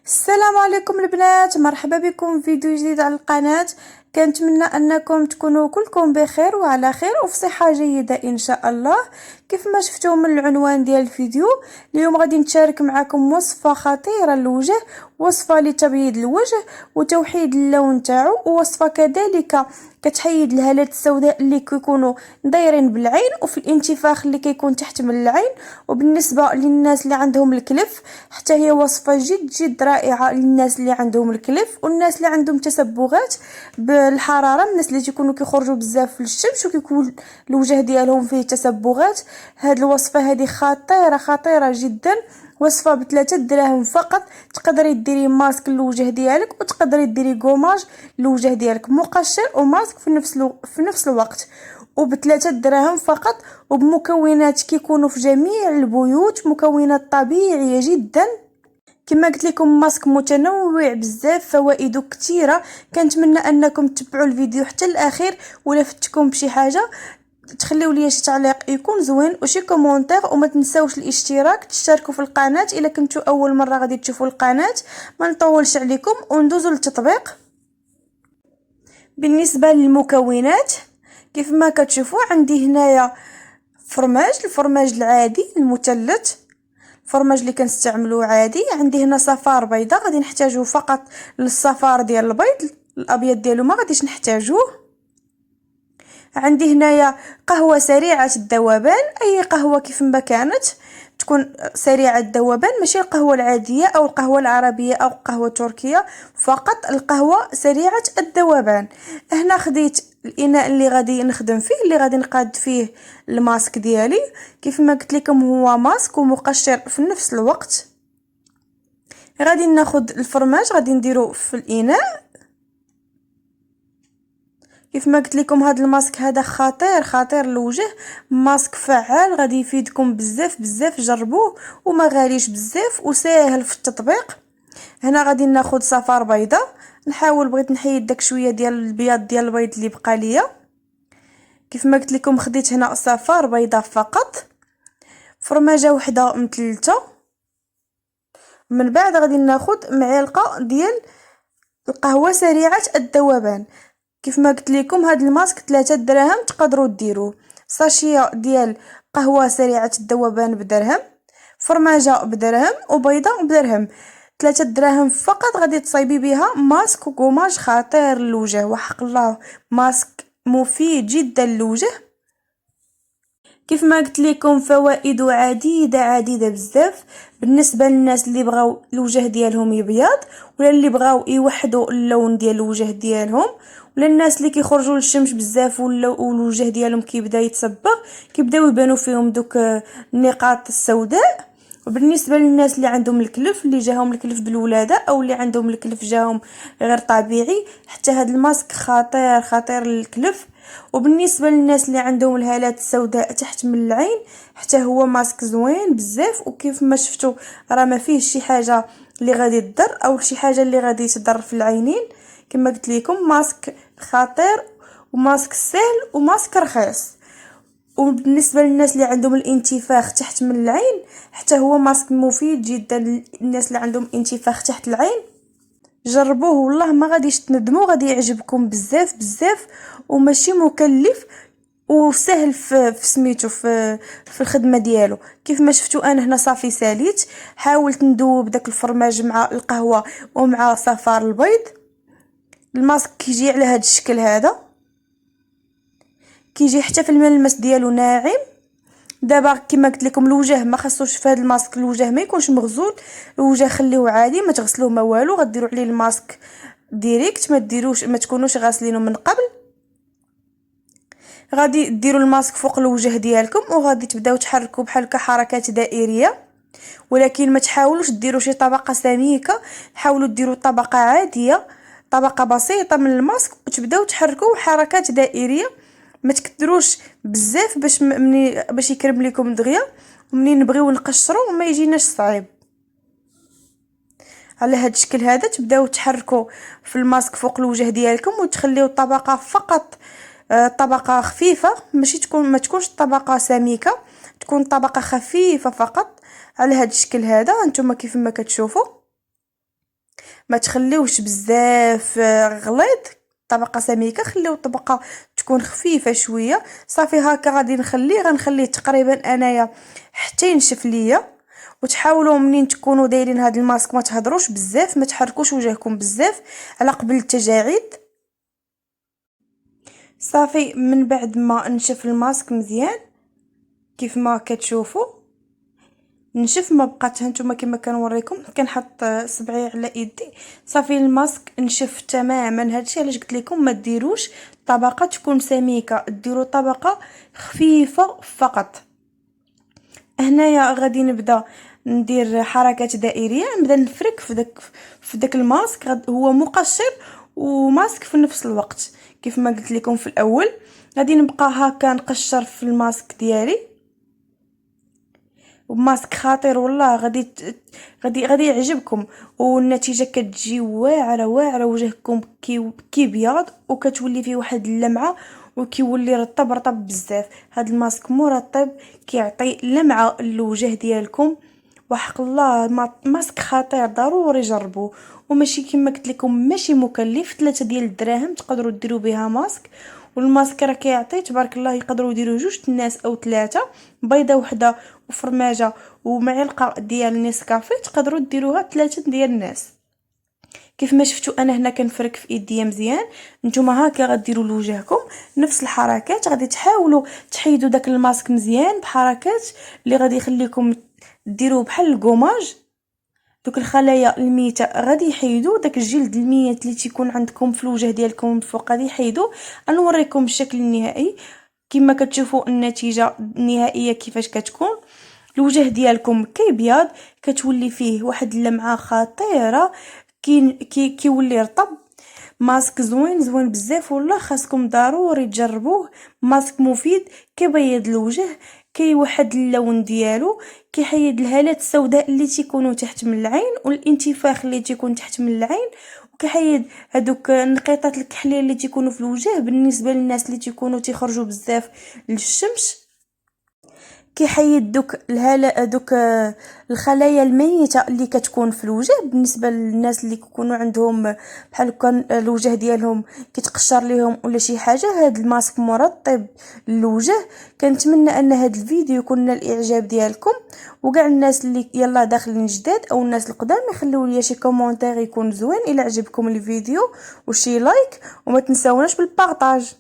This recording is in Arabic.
السلام عليكم البنات، مرحبا بكم في فيديو جديد على القناة. كنتمنى انكم تكونوا كلكم بخير وعلى خير وفي صحة جيدة ان شاء الله. كيف ما شفتوا من العنوان ديال الفيديو، اليوم غادي نشارك معكم وصفة خطيرة للوجه، وصفة لتبييض الوجه وتوحيد اللون تاعو، ووصفة كذلك كتحيد الهالات السوداء اللي كيكونوا دايرين بالعين وفي الانتفاخ اللي كيكون تحت من العين. وبالنسبة للناس اللي عندهم الكلف، حتى هي وصفة جد رائعة للناس اللي عندهم الكلف والناس اللي عندهم تسبغات بالحرارة، الناس اللي تيكونوا كيخرجوا بزاف في الشمس وكيكون الوجه ديالهم فيه تسبغات. هاد الوصفة هذه خطيرة جدا، وصفه ب3 دراهم فقط. تقدري ديري ماسك للوجه ديالك وتقدري ديري كوماج للوجه ديالك، مقشر وماسك في نفس الوقت، وب3 دراهم فقط، وبمكونات كيكونوا في جميع البيوت، مكونات طبيعيه جدا. كما قلت لكم ماسك متنوع بزاف، فوائده كثيره. كنتمنى انكم تتبعوا الفيديو حتى الاخير، ولا فتكم بشي حاجه تخليو لي شي تعليق يكون زوين وشي كومونتير، وما تنساوش الاشتراك، تشتركوا في القناه الا كنتوا اول مره غادي تشوفوا القناه. ما نطولش عليكم وندوزوا للتطبيق. بالنسبه للمكونات كيف ما كتشوفوا عندي هنايا الفرماج العادي المثلث، الفرماج اللي كنستعملوه عادي. عندي هنا صفار بيضاء، غادي نحتاجوه فقط للصفار ديال البيض، الابيض ديالو ما غاديش نحتاجوه. عندي هنايا قهوة سريعة الذوبان، اي قهوة كيف ما كانت تكون سريعة الذوبان، ماشي القهوة العادية او القهوة العربية او القهوة التركية، فقط القهوة سريعة الذوبان. هنا خديت الاناء اللي غادي نخدم فيه، اللي غادي نقاد فيه الماسك ديالي. كيف ما قلت لكم هو ماسك ومقشر في نفس الوقت. غادي ناخد الفرماج غادي نديرو في الاناء. كيف ما قلت لكم هذا الماسك هذا خطير للوجه، ماسك فعال غادي يفيدكم بزاف. جربوه وما غاليش بزاف وسهل في التطبيق. هنا غادي ناخذ صفار بيضاء، بغيت نحيد داك شويه ديال البياض ديال البيض اللي بقى ليا. كيف ما قلت لكم خديت هنا صفار بيضاء فقط، فرماجه وحده مثلثه. من بعد غادي ناخذ معلقه ديال القهوه سريعه الذوبان. كيف ما قلت لكم هاد الماسك 3 دراهم، تقدروا ديروه. ساشيه ديال قهوه سريعه الذوبان بدرهم، فرماجه بدرهم، وبيضه بدرهم. 3 دراهم فقط غادي تصايبي بها ماسك وكوماج خطير للوجه، وحق الله ماسك مفيد جدا للوجه. كيف ما قلت لكم فوائده عديده بزاف، بالنسبه للناس اللي بغاو الوجه ديالهم يبيض، ولا اللي بغاو يوحدوا اللون ديال الوجه ديالهم، ولا الناس اللي كيخرجوا للشمس بزاف والوجه ديالهم كيبدا يتصبغ، كيبداو يبانوا فيهم دوك النقاط السوداء. وبالنسبه للناس اللي عندهم الكلف، اللي جاهم الكلف بالولاده او اللي عندهم الكلف جاهم غير طبيعي، حتى هذا الماسك خطير للكلف. وبالنسبه للناس اللي عندهم الهالات السوداء تحت من العين، حتى هو ماسك زوين بزاف. وكيف ما شفتوا راه ما فيه شي حاجه اللي غادي تضر او شي حاجه اللي غادي تضر في العينين. كما قلت لكم ماسك خطير وماسك سهل وماسك رخيص. وبالنسبه للناس اللي عندهم الانتفاخ تحت من العين، حتى هو ماسك مفيد جدا للناس اللي عندهم انتفاخ تحت العين. جربوه والله ما غاديش تندموا، غادي يعجبكم بزاف وماشي مكلف وسهل في سميتو في الخدمه ديالو. كيف ما شفتوا انا هنا صافي ساليت، حاولت ندوب داك الفرماج مع القهوه ومع صفار البيض. الماسك كيجي على هذا الشكل هذا، كيجي حتى في الملمس ديالو ناعم. دابا كما قلت لكم الوجه ما خاصوش في هذا الماسك الوجه ما يكونش مغزول، الوجه خليوه عادي ما تغسلوه ما والو، غديروا عليه الماسك ديريكت، ما تكونوش غاسلينه من قبل. غادي ديروا الماسك فوق الوجه ديالكم وغادي تبداو تحركوا بحال حركات دائريه، ولكن ما تحاولوش ديروا شي طبقه سميكه، حاولوا ديروا طبقه عاديه، طبقه بسيطه من الماسك، وتبداو تحركوا حركات دائريه. ما تكثروش بزاف باش يكرم لكم دغيا، ومنين نبغيو نقشروا وما يجيناش صعيب. على هذا الشكل هذا تبداو تحركوا في الماسك فوق الوجه ديالكم وتخليو طبقه فقط، طبقه خفيفه، ما تكونش طبقه سميكه، تكون طبقه خفيفه فقط. على هذا الشكل هذا انتم كيف ما كتشوفوا. ما تخليوش بزاف غليظ طبقه سميكه، خليو الطبقه تكون خفيفه شويه. صافي هكا غادي غنخليه تقريبا انايا حتى ينشف ليا. وتحاولوا منين تكونوا دايرين هذا الماسك ما تهضروش بزاف، ما تحركوش وجهكم بزاف على قبل التجاعيد. صافي من بعد ما نشف الماسك مزيان كيف ما كتشوفوا نشف، ما بقات هانتوما كما كنوريكم كنحط صبعي على يدي. صافي الماسك نشف تماما. هادشي علاش قلت لكم ما ديروش طبقه تكون سميكه، ديروا طبقه خفيفه فقط. هنايا غادي نبدا ندير حركات دائريه، نبدا نفرك في داك الماسك. هو مقشر وماسك في نفس الوقت كيف ما قلت لكم في الاول. غادي نبقى هكا نقشر في الماسك ديالي، وماسك خطير والله. غادي يعجبكم، والنتيجه كتجي واعره واعره. وجهكم كيبيض وكتولي فيه واحد اللمعه، وكيولي رطب بزاف. هاد الماسك مرطب كيعطي لمعه للوجه ديالكم. وحق الله ماسك خطير، ضروري جربوه. وماشي كما قلت لكم ماشي مكلف، 3 ديال الدراهم تقدروا ديروا بها ماسك. والماسك راه كيعطي تبارك الله. يقدروا يديروا 2 الناس او 3، بيضه وحده وفرماجه ومعلقه ديال نسكافيه تقدروا ديروها 3 ديال الناس. كيف ما شفتوا انا هنا كنفرك في ايديا مزيان. نتوما هكا غديروا لوجهكم نفس الحركات. غادي تحاولوا تحيدوا داك الماسك مزيان بحركات اللي غادي يخليكم ديروه بحال الكوماج. دوك الخلايا الميته غادي يحيدوا، داك الجلد الميت اللي تيكون عندكم في الوجه ديالكم من الفوق غادي يحيدوا. غنوريكم الشكل النهائي كما كتشوفوا النتيجه النهائيه كيفاش كتكون. الوجه ديالكم كيبيض، كتولي فيه واحد اللمعه خطيره، كيولي رطب. ماسك زوين بزاف والله، خاصكم ضروري تجربوه. ماسك مفيد، كيبيض الوجه، كيوحد اللون ديالو، كيحيد الهالات السوداء اللي تيكونوا تحت من العين والانتفاخ اللي تيكون تحت من العين، وكيحيد هذوك النقيطات الكحليه اللي تيكونوا في الوجه بالنسبه للناس اللي تيكونوا تيخرجوا بزاف للشمس. كيحيد دوك الهاله دوك الخلايا الميته اللي كتكون في الوجه بالنسبه للناس اللي كيكونوا عندهم بحال كان الوجه ديالهم كيتقشر ليهم ولا شي حاجه. هاد الماسك مرطب للوجه. كنتمنى ان هاد الفيديو يكون الاعجاب ديالكم، وكاع الناس اللي يلا داخلين جداد او الناس القدام يخليو لي شي كومونتير يكون زوين الى عجبكم الفيديو، وشي لايك، وما تنساوناش بالبارطاج.